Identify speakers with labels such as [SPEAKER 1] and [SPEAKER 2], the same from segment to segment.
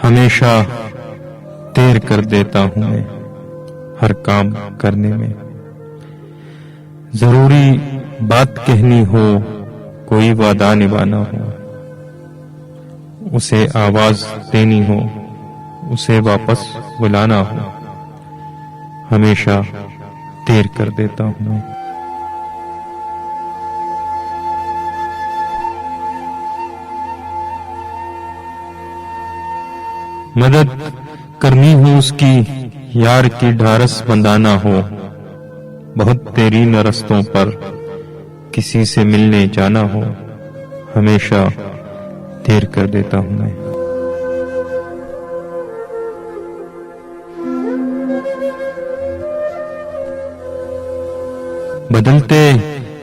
[SPEAKER 1] ہمیشہ دیر کر دیتا ہوں میں ہر کام کرنے میں. ضروری بات کہنی ہو، کوئی وعدہ نبھانا ہو، اسے آواز دینی ہو، اسے واپس بلانا ہو، ہمیشہ دیر کر دیتا ہوں میں. مدد کرنی ہو اس کی، یار کی ڈھارس بندانا ہو، بہت تیرین رستوں پر کسی سے ملنے جانا ہو، ہمیشہ دیر کر دیتا ہوں میں. بدلتے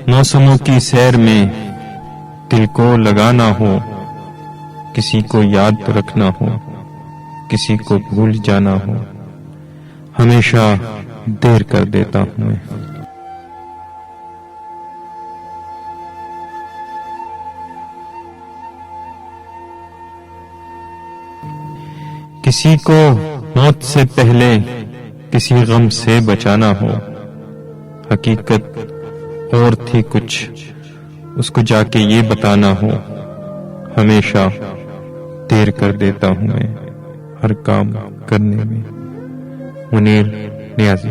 [SPEAKER 1] موسموں کی سیر میں دل کو لگانا ہو، کسی کو یاد رکھنا ہو، کسی کو بھول جانا ہو، ہمیشہ دیر کر دیتا ہوں میں. کسی کو موت سے پہلے کسی غم سے بچانا ہو، حقیقت اور تھی کچھ اس کو جا کے یہ بتانا ہو، ہمیشہ دیر کر دیتا ہوں میں ہر کام کرنے میں. منیر نیازی.